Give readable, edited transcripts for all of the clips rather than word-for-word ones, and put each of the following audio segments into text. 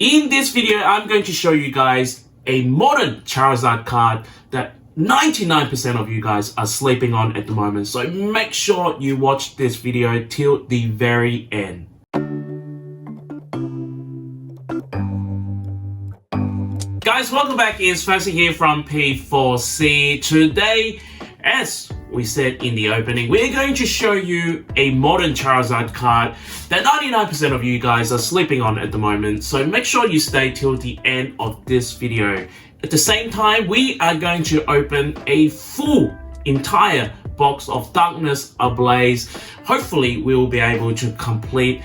In this video, I'm going to show you guys a modern Charizard card that 99% of you guys are sleeping on at the moment. So make sure you watch this video till the very end. Guys, welcome back. It's Fancy here from P4C. Today, as we said in the opening, we're going to show you a modern Charizard card that 99% of you guys are sleeping on at the moment. So make sure you stay till the end of this video. At the same time, we are going to open a full entire box of Darkness Ablaze. Hopefully we will be able to complete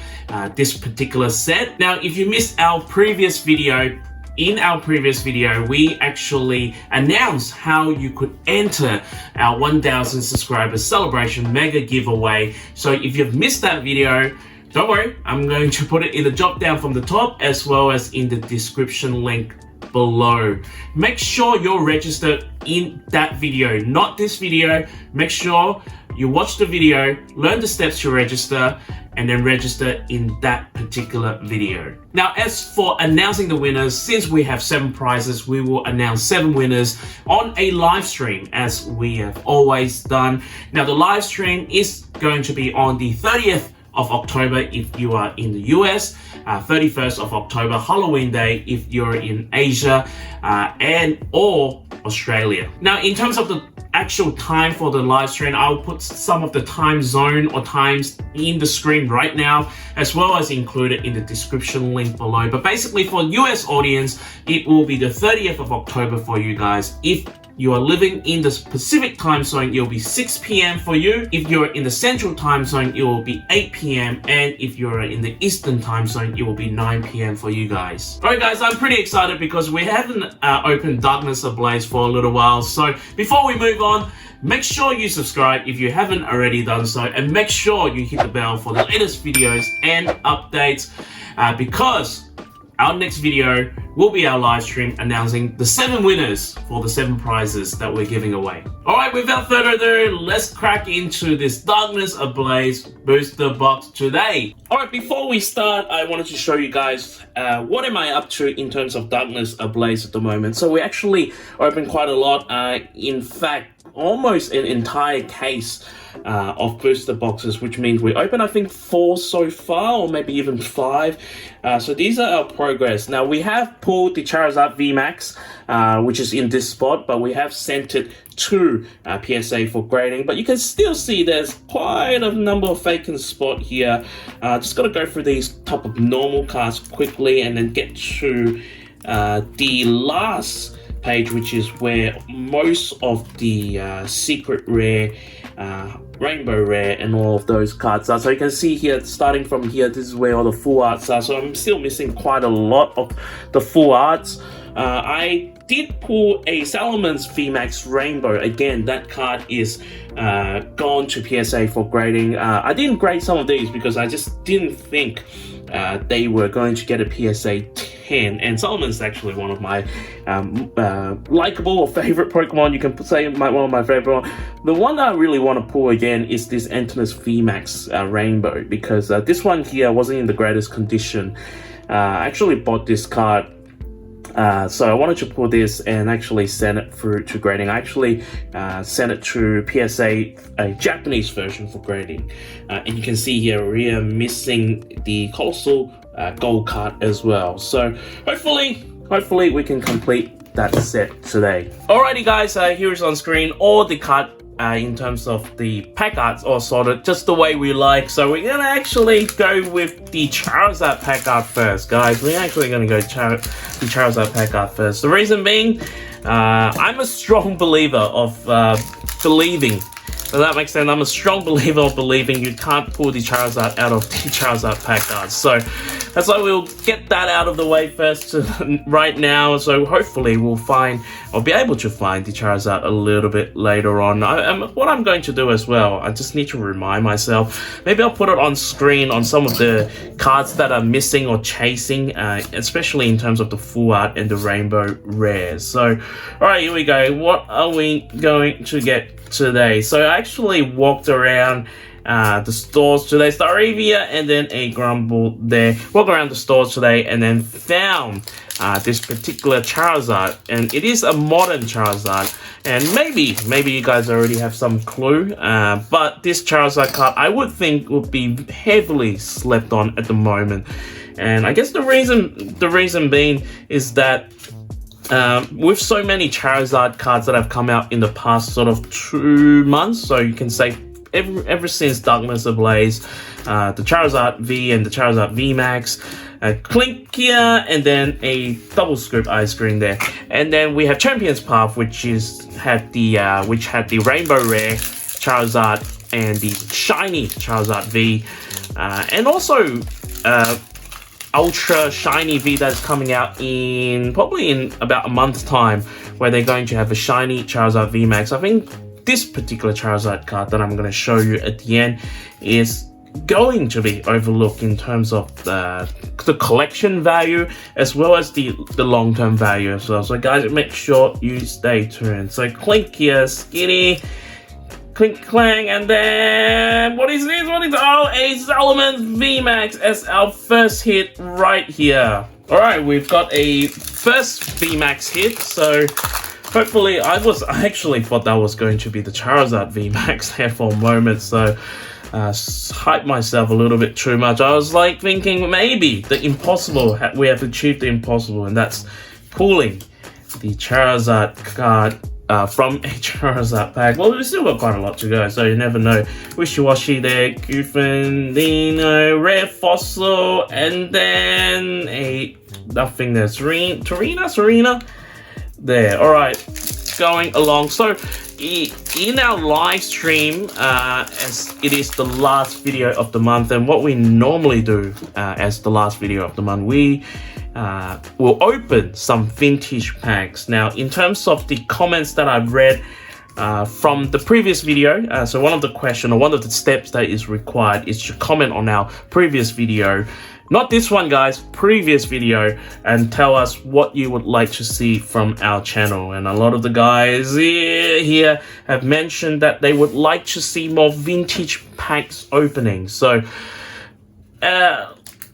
this particular set. Now, if you missed our previous video, in our previous video, we actually announced how you could enter our 1000 subscribers celebration mega giveaway. So if you've missed that video, don't worry, I'm going to put it in the drop down from the top as well as in the description link below. Make sure you're registered in that video, not this video. Make sure you watch the video, learn the steps to register, and then register in that particular video. Now, as for announcing the winners, since we have 7 prizes, we will announce 7 winners on a live stream as we have always done. Now, the live stream is going to be on the 30th of October if you are in the US, 31st of October, Halloween Day if you're in Asia or Australia. Now, in terms of the actual time for the live stream, I'll put some of the time zone or times in the screen right now, as well as include it in the description link below. But basically for US audience, it will be the 30th of October for you guys. If you are living in the Pacific time zone, it will be 6 p.m. for you. If you're in the Central time zone, it will be 8 p.m. And if you're in the Eastern time zone, it will be 9 p.m. for you guys. Alright guys, I'm pretty excited because we haven't opened Darkness Ablaze for a little while. So before we move on, make sure you subscribe if you haven't already done so, and make sure you hit the bell for the latest videos and updates because our next video will be our live stream announcing the 7 winners for the 7 prizes that we're giving away. Alright, without further ado, let's crack into this Darkness Ablaze booster box today. Alright, before we start, I wanted to show you guys what am I up to in terms of Darkness Ablaze at the moment. So we actually opened quite a lot. In fact, almost an entire case of booster boxes, which means we opened I think 4 so far, or maybe even 5. So these are our progress. Now we have pulled the Charizard VMAX, which is in this spot, but we have sent it to PSA for grading. But you can still see there's quite a number of vacant spot here. Just gotta go through these type of normal cards quickly and then get to the last page, which is where most of the secret rare, rainbow rare and all of those cards are. So you can see here, starting from here, this is where all the full arts are. So I'm still missing quite a lot of the full arts. I did pull a Salaman's VMAX Rainbow. Again, that card is gone to PSA for grading. I didn't grade some of these because I just didn't think they were going to get a PSA 10, and Solomon's actually one of my likable or favorite Pokemon. You can say one of my favorite one. The one that I really want to pull again is this Antinous VMAX Rainbow, because this one here wasn't in the greatest condition. I actually bought this card, so I wanted to pull this and actually send it through to grading. I actually sent it to PSA, a Japanese version for grading. And you can see here we are missing the Colossal Gold card as well. So hopefully we can complete that set today. Alrighty guys, here is on screen all the card in terms of the pack arts all sorted just the way we like. So we're gonna actually go with the Charizard pack art first, guys. We're actually gonna go the Charizard pack art first. The reason being, I'm a strong believer of believing. Does that make sense? I'm a strong believer of believing you can't pull the Charizard out of the Charizard pack cards. So that's why we'll get that out of the way first right now. So hopefully we'll find, or be able to find the Charizard a little bit later on. What I'm going to do as well, I just need to remind myself, maybe I'll put it on screen on some of the cards that are missing or chasing, especially in terms of the full art and the rainbow rares. So, alright, here we go. What are we going to get today? So I actually walked around the stores today, Staravia, and then a Grumble there. Walk around the stores today and then found this particular Charizard, and it is a modern Charizard. And maybe you guys already have some clue, but this Charizard card I would think would be heavily slept on at the moment. And I guess the reason being is that with so many Charizard cards that have come out in the past sort of 2 months, so you can say ever since Darkness Ablaze, the Charizard V and the Charizard V Max, Clink here, and then a double scoop ice cream there, and then we have Champions Path, which had the Rainbow Rare Charizard and the shiny Charizard V, and also Ultra Shiny V that's coming out probably in about a month's time, where they're going to have a shiny Charizard V Max. I think this particular Charizard card that I'm going to show you at the end is going to be overlooked in terms of the collection value as well as the long-term value as well. So guys, make sure you stay tuned. So Clink here, Skinny, Clink Clang, and then what is this? Oh, a Salomon VMAX as our first hit right here. Alright, we've got a first VMAX hit, so hopefully I actually thought that was going to be the Charizard VMAX there for a moment, so hyped myself a little bit too much. I was like thinking maybe the impossible, we have achieved the impossible, and that's pulling the Charizard card from a Charizard pack. Well, we've still got quite a lot to go, so you never know. Wishy-washy there, Gufandino, Rare Fossil, and then nothing there, Serena there. Alright, going along. So in our live stream, as it is the last video of the month, and what we normally do as the last video of the month, we will open some vintage packs. Now, in terms of the comments that I've read from the previous video, so one of the steps that is required is to comment on our previous video. Not this one, guys, previous video, and tell us what you would like to see from our channel. And a lot of the guys here have mentioned that they would like to see more vintage packs opening. So,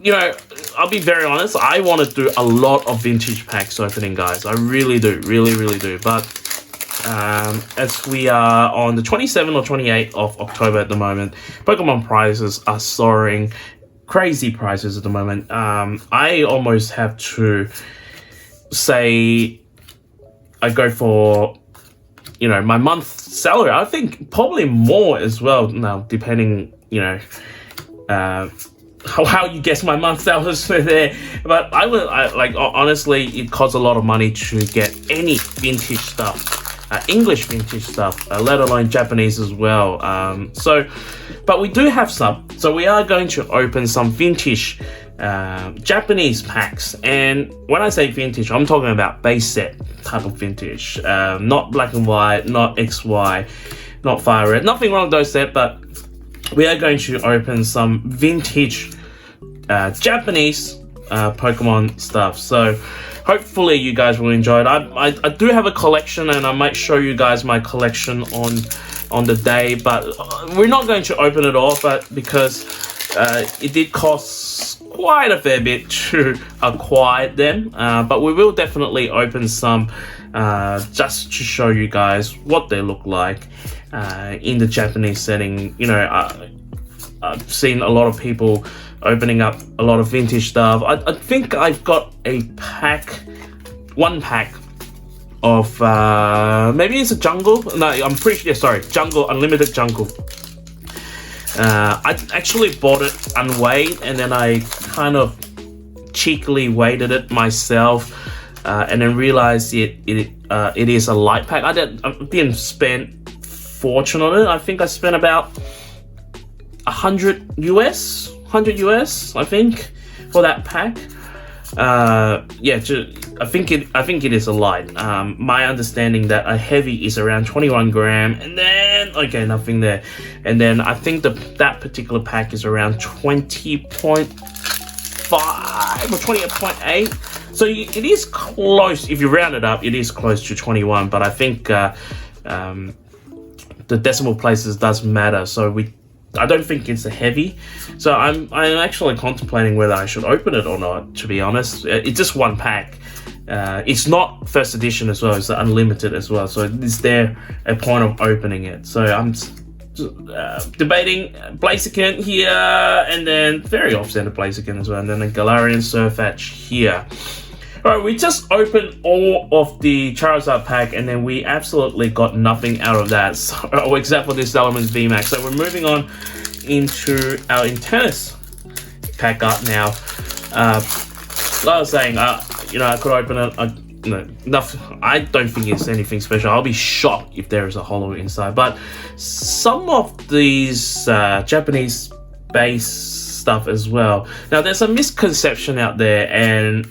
you know, I'll be very honest, I want to do a lot of vintage packs opening, guys. I really do, really do. But as we are on the 27th or 28th of October at the moment, Pokemon prices are soaring. Crazy prices at the moment. I almost have to say I go for, you know, my month's salary. I think probably more as well now, depending, you know, how you guess my month's salary there. But I like, honestly, it costs a lot of money to get any vintage stuff. English vintage stuff, let alone Japanese as well. But we do have some, so we are going to open some vintage Japanese packs. And when I say vintage, I'm talking about base set type of vintage, not black and white, not XY, not fire red, nothing wrong with those sets, but we are going to open some vintage Japanese Pokemon stuff. So hopefully you guys will enjoy it. I do have a collection, and I might show you guys my collection on the day, but we're not going to open it all, but because it did cost quite a fair bit to acquire them, but we will definitely open some just to show you guys what they look like in the Japanese setting. You know, I've seen a lot of people opening up a lot of vintage stuff. I think I've got one pack of maybe it's a jungle. No, I'm pretty sure. Sorry, jungle, unlimited jungle. I actually bought it unweighed, and then I kind of cheekily weighted it myself, and then realized it is a light pack. I didn't spend fortune on it. I think I spent about $100 US, I think, for that pack. Yeah, I think it is a light. My understanding that a heavy is around 21 gram, and then okay, nothing there, and then I think that particular pack is around 20.5 or 20.8. So it is close. If you round it up, it is close to 21. But I think the decimal places does matter. So we I don't think it's a heavy, so I'm actually contemplating whether I should open it or not, to be honest. It's just one pack. It's not first edition as well, it's unlimited as well, so is there a point of opening it? So I'm debating Blaziken here, and then very off-center Blaziken as well, and then a Galarian Surfetch here. Alright, we just opened all of the Charizard pack, and then we absolutely got nothing out of that, so, except for this Elements VMAX. So we're moving on into our Intense pack art now. Like I was saying, you know, I could open it. Nothing. I don't think it's anything special. I'll be shocked if there is a holo inside. But some of these Japanese-based stuff as well. Now, there's a misconception out there, and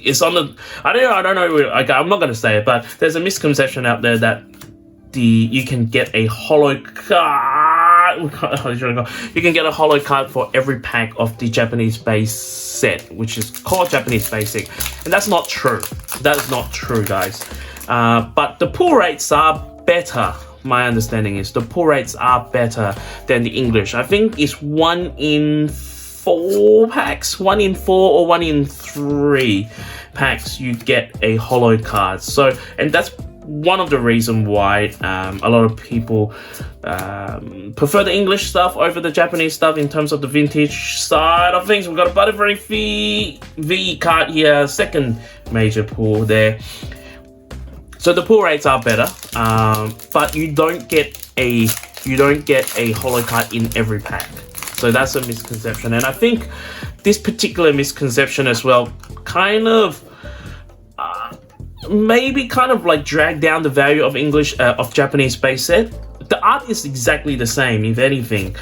it's on the. I don't know. Okay, I'm not going to say it, but there's a misconception out there that you can get a holo card. You can get a holo card for every pack of the Japanese base set, which is called Japanese Basic, and that's not true. That is not true, guys. But the pull rates are better. My understanding is the pull rates are better than the English. I think it's 1 in 4 packs, 1 in 4 or 1 in 3 packs you get a holo card. So, and that's one of the reasons why a lot of people prefer the English stuff over the Japanese stuff in terms of the vintage side of things. We've got a Butterfree V card here, second major pull there. So the pull rates are better, but you don't get a holo card in every pack. So that's a misconception, and I think this particular misconception as well kind of maybe kind of like drag down the value of of Japanese base set. The art is exactly the same, if anything.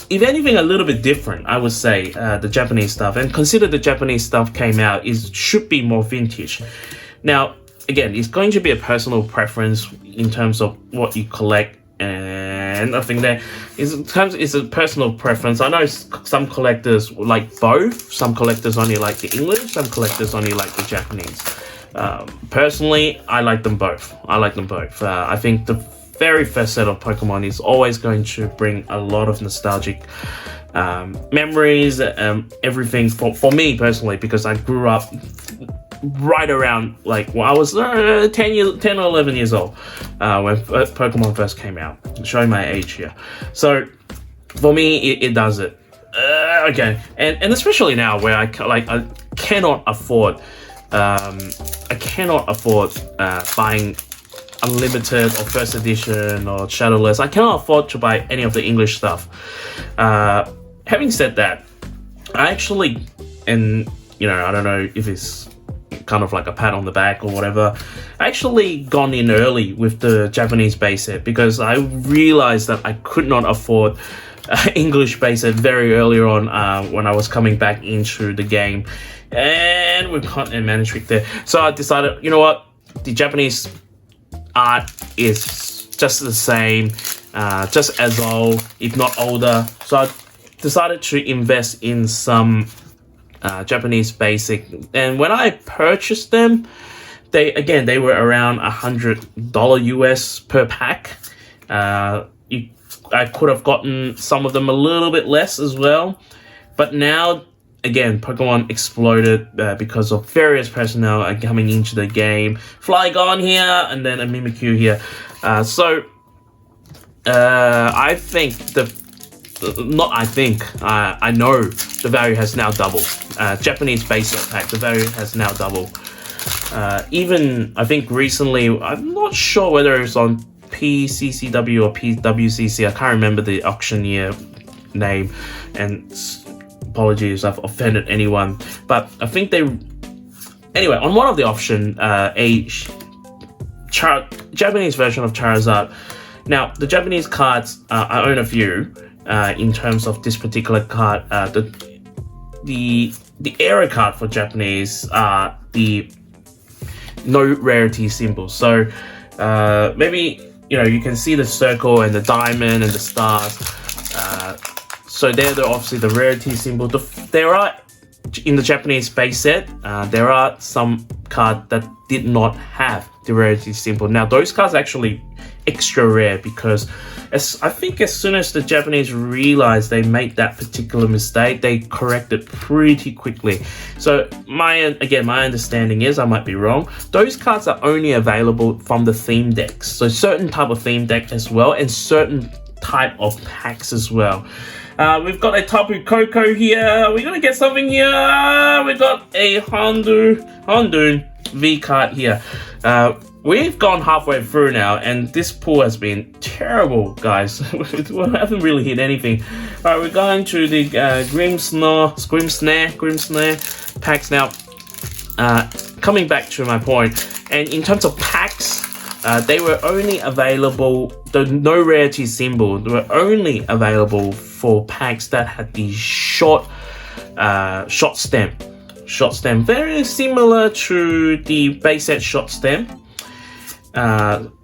If anything, a little bit different, I would say, the Japanese stuff. And consider the Japanese stuff came out, it should be more vintage. Now, again, it's going to be a personal preference in terms of what you collect, and I think that it's a personal preference. I know some collectors like both. Some collectors only like the English. Some collectors only like the Japanese. Personally, I like them both. I think the very first set of Pokemon is always going to bring a lot of nostalgic memories, everything for me personally, because I grew up right around like when I was 10 or 11 years old when Pokemon first came out. I'm showing my age here. So for me, it does it. Okay, and especially now where I cannot afford buying unlimited or first edition or shadowless. I cannot afford to buy any of the English stuff. Having said that, I actually, and you know, I don't know if it's kind of like a pat on the back or whatever, I actually gone in early with the Japanese base set because I realized that I could not afford English base set very early on when I was coming back into the game, and we caught a mana trick there. So I decided, you know what, the Japanese art is just the same, just as old, if not older. So I decided to invest in some Japanese basic, and when I purchased them, they were around $100 US per pack. I could have gotten some of them a little bit less as well, but now again, Pokemon exploded because of various personnel coming into the game. Flygon here, and then a Mimikyu here. I think I know the value has now doubled. Japanese base set pack, the value has now doubled. Even I think recently, I'm not sure whether it's on PCCW or PWCC. I can't remember the auctioneer name, and apologies if I've offended anyone. But I think anyway, on one of the auction, Japanese version of Charizard. Now, the Japanese cards, I own a few. In terms of this particular card, the error card for Japanese are the no rarity symbols. So maybe you can see the circle and the diamond and the stars. So they're obviously the rarity symbol. There are in the Japanese base set, there are some cards that did not have the rarity symbol. Now those cards are actually extra rare because I think as soon as the Japanese realized they made that particular mistake, they corrected pretty quickly. So my understanding is, I might be wrong, those cards are only available from the theme decks. So certain type of theme deck as well, and certain type of packs as well. We've got a Tapu Koko here. We're gonna get something here. We've got a Houndoom V card here. We've gone halfway through now, and this pool has been terrible, guys. We haven't really hit anything. Alright, we're going to the Grimsnare packs now. Coming back to my point, and in terms of packs, they were only available, the no rarity symbol, they were only available for packs that had the short stem. Short stem, very similar to the base set short stem.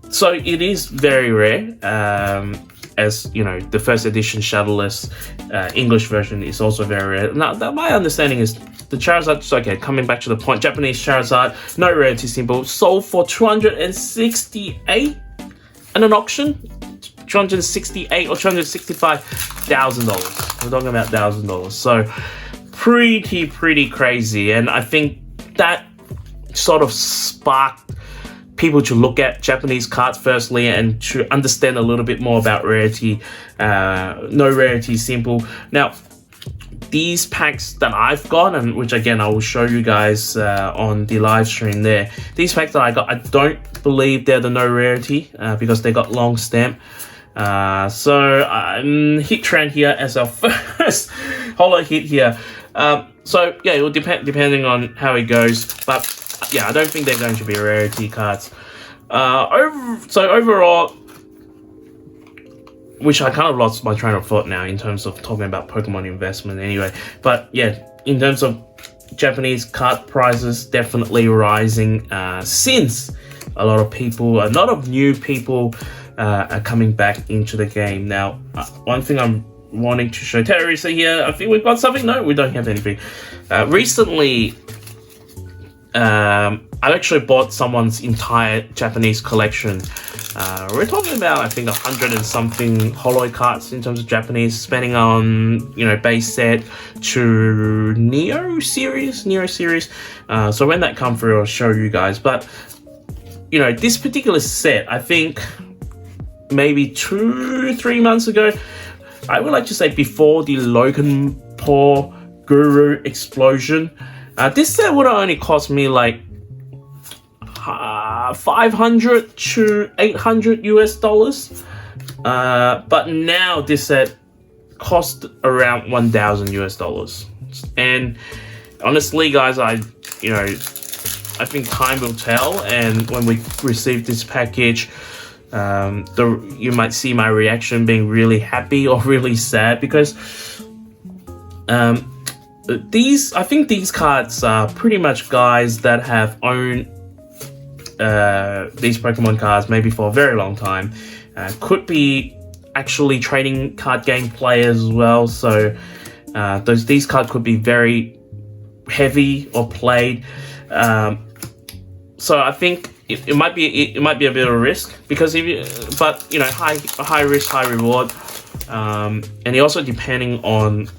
So it is very rare, as you know, the first edition shadowless English version is also very rare. Now, my understanding is the Charizard, okay, coming back to the point, Japanese Charizard, no rarity symbol, sold for $268 at an auction. $268 or $265,000. We're talking about $1,000. So pretty crazy, and I think that sort of sparked people to look at Japanese cards firstly and to understand a little bit more about rarity, no rarity symbol. Now, these packs that I've got, and which again I will show you guys on the live stream there, these packs that I got, I don't believe they're the no rarity because they got long stamp. So hit trend here as our first holo hit here. So yeah, it will depending on how it goes, but yeah, I don't think they're going to be rarity cards. So overall, which I kind of lost my train of thought now in terms of talking about Pokemon investment anyway. But yeah, in terms of Japanese card prices, definitely rising since a lot of new people are coming back into the game. Now, one thing I'm wanting to show Teresa here, I think we've got something. No, we don't have anything. Recently, I actually bought someone's entire Japanese collection. We're talking about, I think, 100 and something holo cards in terms of Japanese, spending on, you know, base set to Neo series. So when that comes through, I'll show you guys. But, you know, this particular set, I think maybe 2-3 months ago, I would like to say before the Logan Paul Guru explosion, this set would have only cost me like $500 to $800 US. But now this set cost around $1,000 US. And honestly, guys, I think time will tell. And when we receive this package, you might see my reaction being really happy or really sad, because I think these cards are pretty much guys that have owned these Pokemon cards maybe for a very long time. Could be actually trading card game players as well. So these cards could be very heavy or played. So I think it might be a bit of a risk, because but you know, high risk, high reward, and also depending on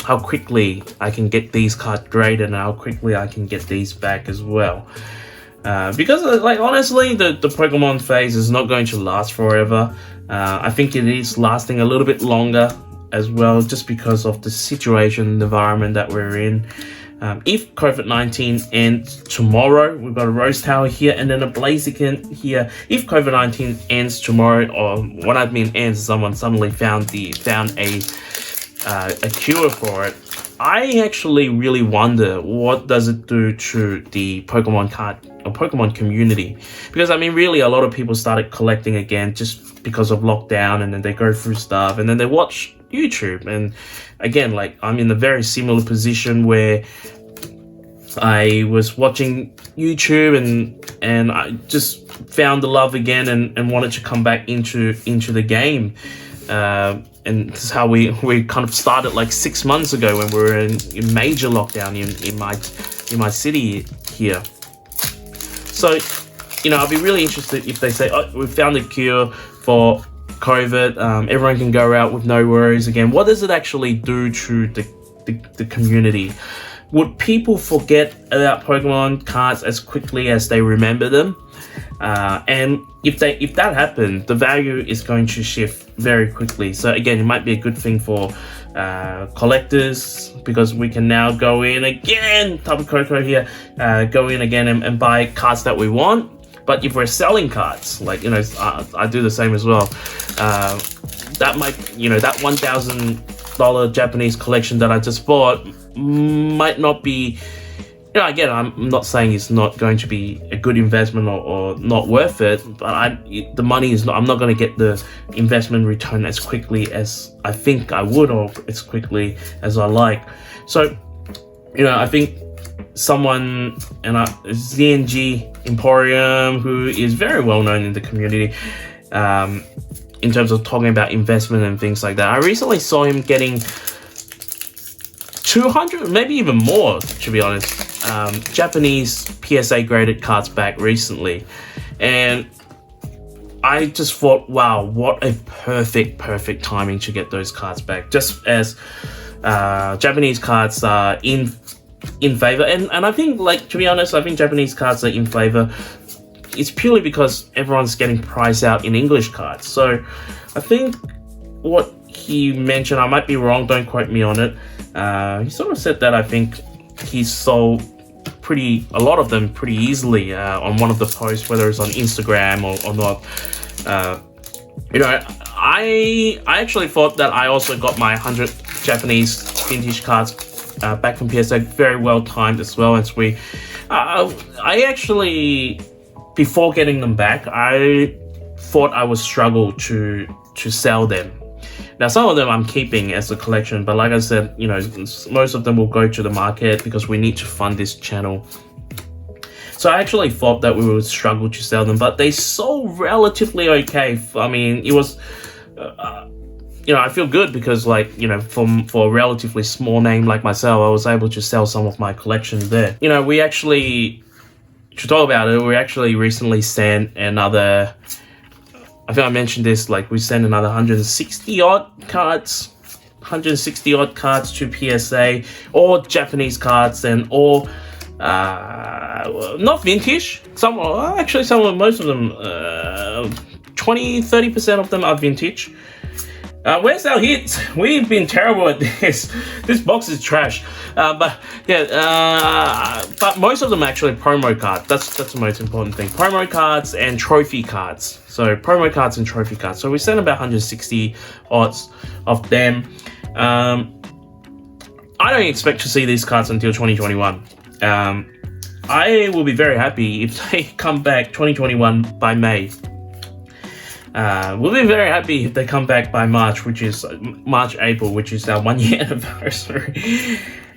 how quickly I can get these cards graded and how quickly I can get these back as well. Because like honestly, the Pokemon phase is not going to last forever. I think it is lasting a little bit longer as well, just because of the situation, the environment that we're in. If COVID-19 ends tomorrow, we've got a Rose Tower here and then a Blaziken here. If COVID-19 ends tomorrow, or what I mean ends, someone suddenly found a cure for it, I actually really wonder what does it do to the Pokemon card or Pokemon community. Because I mean, really, a lot of people started collecting again just because of lockdown, and then they go through stuff and then they watch YouTube. And again, like, I'm in a very similar position where I was watching YouTube and I just found the love again and wanted to come back into the game. And and this is how we kind of started like 6 months ago when we were in major lockdown in my city here. So, you know, I'd be really interested if they say, oh, we've found a cure for COVID, everyone can go out with no worries again. What does it actually do to the community? Would people forget about Pokemon cards as quickly as they remember them? And if that happened, the value is going to shift very quickly. So again, it might be a good thing for collectors, because we can now go in again, Tapu Koko here, go in again and buy cards that we want. But if we're selling cards, like, you know, I do the same as well. That might, you know, that $1,000 Japanese collection that I just bought might not be, you know, again, I'm not saying it's not going to be a good investment or not worth it, but the money is not, I'm not going to get the investment return as quickly as I think I would, or as quickly as I like. So, you know, I think someone, and ZNG Emporium, who is very well known in the community, in terms of talking about investment and things like that. I recently saw him getting 200, maybe even more, to be honest, Japanese PSA graded cards back recently, and I just thought, wow, what a perfect timing to get those cards back, just as Japanese cards are in favor. And I think, like, to be honest, I think Japanese cards are in favor. It's purely because everyone's getting priced out in English cards. So I think what he mentioned, I might be wrong, don't quote me on it, he sort of said that I think he sold a lot of them pretty easily on one of the posts, whether it's on Instagram or not. You know, I actually thought that I also got my 100 Japanese vintage cards back from PSA very well timed as well. As I actually, before getting them back, I thought I would struggle to sell them. Now, some of them I'm keeping as a collection, but like I said, you know, most of them will go to the market because we need to fund this channel. So I actually thought that we would struggle to sell them, but they sold relatively okay. I mean, it was, you know, I feel good because, like, you know, for a relatively small name like myself, I was able to sell some of my collection there. You know, we actually, to talk about it, we actually recently sent another, I think I mentioned this, like, we sent another 160 odd cards to PSA, all Japanese cards, and all not vintage. Most of them, 20-30% of them are vintage. Where's our hits? We've been terrible at this. This box is trash. But yeah, but most of them are actually promo cards. That's the most important thing. Promo cards and trophy cards. So promo cards and trophy cards. So we sent about 160 odds of them. I don't expect to see these cards until 2021. I will be very happy if they come back 2021 by May. We'll be very happy if they come back by March, April, which is our 1 year anniversary.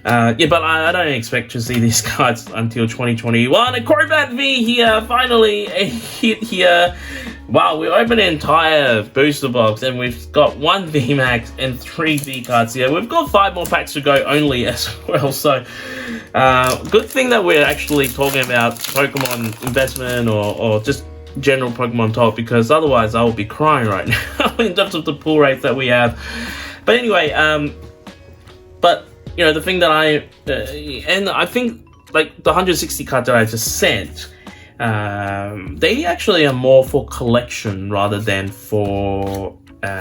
Yeah, but I don't expect to see these cards until 2021. A Crobat V here, finally a hit here. Wow, we opened an entire booster box and we've got 1 VMAX and 3 V cards here. We've got 5 more packs to go only as well. So, good thing that we're actually talking about Pokemon investment or just general Pokemon talk, because otherwise I will be crying right now in terms of the pull rates that we have. But anyway, but you know, the thing that and I think, like, the 160 cards that I just sent, they actually are more for collection rather than for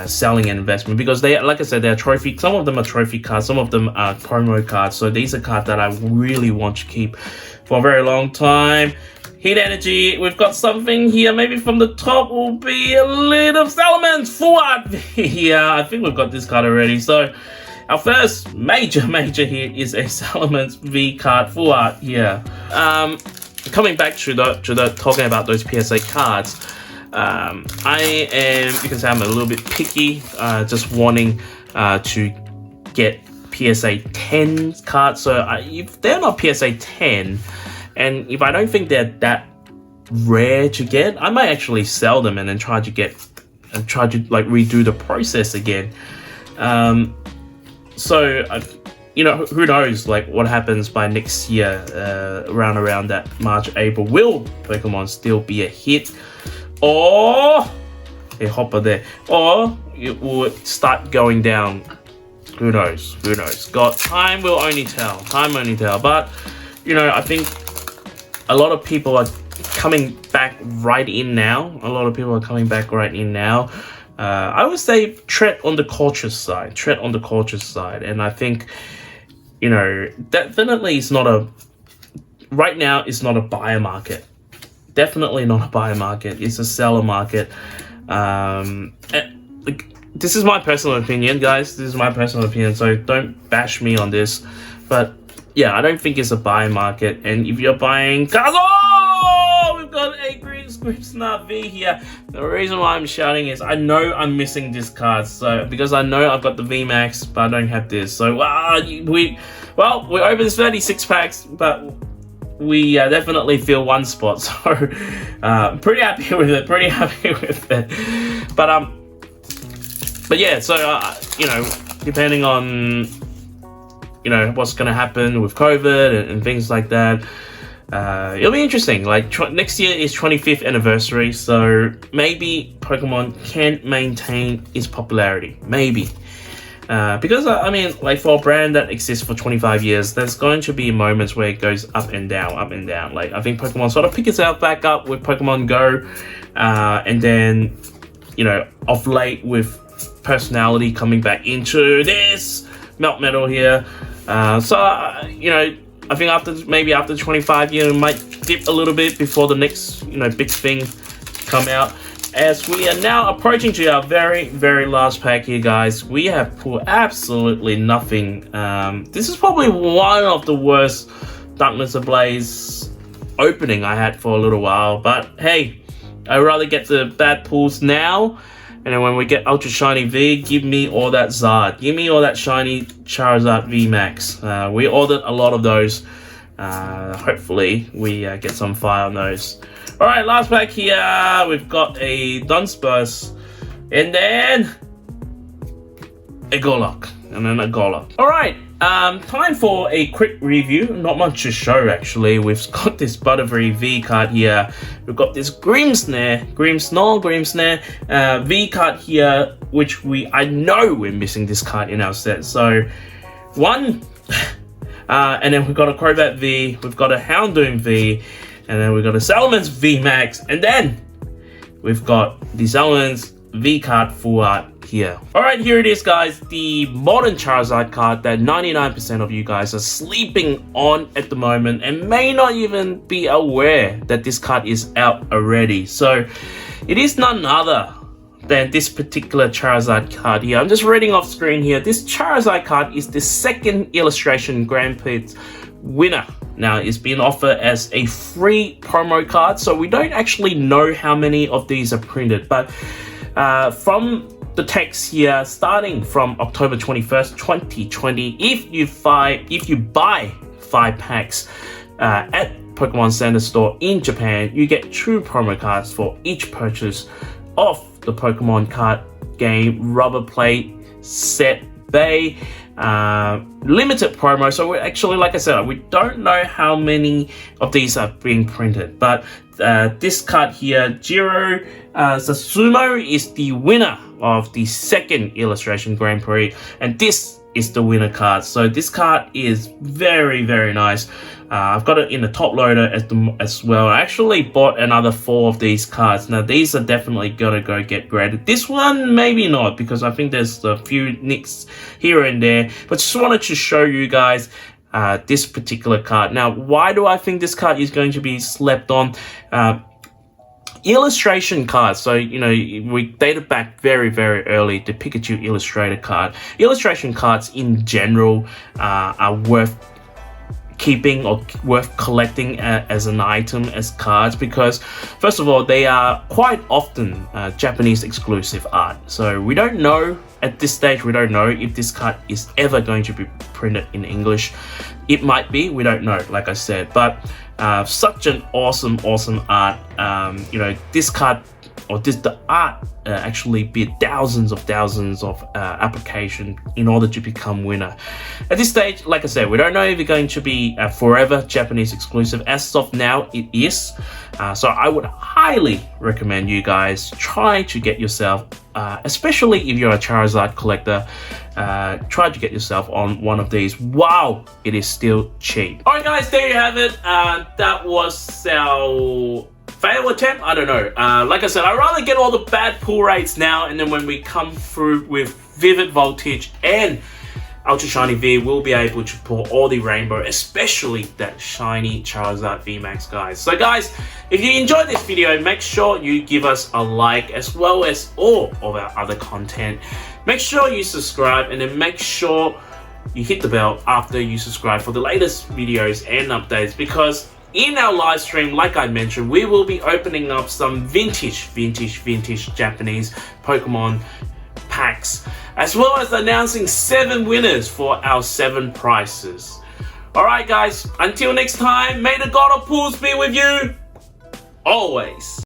selling and investment, because they, like I said, they're trophy. Some of them are trophy cards, some of them are promo cards. So these are cards that I really want to keep for a very long time. Heat energy, we've got something here, maybe from the top will be a little Salamence Full Art. Yeah, I think we've got this card already. So our first major hit is a Salamence V card Full Art here. Coming back to the talking about those PSA cards, I am, you can say I'm a little bit picky, just wanting to get PSA 10 cards. So if they're not PSA 10, and if I don't think they're that rare to get, I might actually sell them and then try to like redo the process again. So you know, who knows like what happens by next year, around that March, April. Will Pokemon still be a hit, or a hopper there, or it will start going down? Who knows? Who knows? God, time will only tell. Time only tell. But you know, I think a lot of people are coming back right in now. A lot of people are coming back right in now. I would say tread on the cautious side. Tread on the cautious side. And I think, you know, definitely it's not a... Right now, it's not a buyer market. Definitely not a buyer market. It's a seller market. This is my personal opinion, guys. This is my personal opinion. So don't bash me on this. But yeah, I don't think it's a buyer market. And if you're buying cars... Oh! We've got a green Scriptsnap V here. The reason why I'm shouting is I know I'm missing this card. So because I know I've got the VMAX, but I don't have this. So we opened 36 packs, but we definitely fill one spot. So pretty happy with it. Pretty happy with it. But yeah, so you know, depending on, you know, what's going to happen with COVID and things like that, it'll be interesting. Like next year is 25th anniversary, so maybe Pokemon can maintain its popularity. Maybe. Because I mean, like for a brand that exists for 25 years, there's going to be moments where it goes up and down, up and down. Like I think Pokemon sort of pick itself back up with Pokemon Go, and then, you know, of late with personality coming back into this Melt Metal here. So you know, I think after 25 years, it might dip a little bit before the next, you know, big thing come out. As we are now approaching to our very, very last pack here, guys, we have pulled absolutely nothing. This is probably one of the worst Darkness Ablaze opening I had for a little while. But hey, I'd rather get the bad pulls now. And then when we get Ultra Shiny V, give me all that Zard. Give me all that shiny Charizard VMAX. We ordered a lot of those. Hopefully, we get some fire on those. Alright, last pack here. We've got a Dunsparce. And then a Golok. And then a Golok. Alright, time for a quick review. Not much to show, actually. We've got this Butterfree V card here. We've got this Grimmsnare V card here, which I know we're missing this card in our set. So, one, and then we've got a Crobat V, we've got a Houndoom V, and then we've got a Salamence V Max, and then we've got the Salamence V card full art here. Alright, here it is, guys. The modern Charizard card that 99% of you guys are sleeping on at the moment and may not even be aware that this card is out already. So it is none other than this particular Charizard card here. I'm just reading off screen here. This Charizard card is the second illustration Grand Prix winner. Now, it's been offered as a free promo card, so we don't actually know how many of these are printed, but from the text here, starting from October 21st, 2020, if you buy 5 packs at Pokemon Center Store in Japan, you get 2 promo cards for each purchase of the Pokemon card game rubber plate set Bay limited promo. So we're actually, like I said, we don't know how many of these are being printed, but this card here, Jiro Sasumo, is the winner of the second illustration Grand Prix, and this is the winner card. So this card is very, very nice. I've got it in the top loader as well. I actually bought another 4 of these cards. Now these are definitely gonna go get graded. This one maybe not, because I think there's a few nicks here and there, but just wanted to show you guys this particular card. Now, why do I think this card is going to be slept on? Illustration cards, so you know, we dated back very, very early, the Pikachu illustrator card. Illustration cards in general are worth keeping or worth collecting as an item, as cards, because first of all, they are quite often Japanese exclusive art. So we don't know at this stage, we don't know if this card is ever going to be printed in English. It might be, we don't know, like I said, but such an awesome art. You know, this card or did the art actually beat thousands of applications in order to become winner. At this stage, like I said, we don't know if it's going to be forever Japanese exclusive. As of now, it is. So I would highly recommend you guys try to get yourself, especially if you're a Charizard collector, try to get yourself on one of these. Wow, it is still cheap. Alright guys, there you have it. That was our fail attempt. I don't know. Like I said, I'd rather get all the bad pull rates now, and then when we come through with Vivid Voltage and Ultra Shiny V, we'll be able to pull all the rainbow, especially that shiny Charizard VMAX, guys. So guys, if you enjoyed this video, make sure you give us a like, as well as all of our other content. Make sure you subscribe, and then make sure you hit the bell after you subscribe for the latest videos and updates, because in our live stream, like I mentioned, we will be opening up some vintage Japanese Pokemon packs, as well as announcing 7 winners for our 7 prizes. Alright guys, until next time, may the God of Pools be with you always.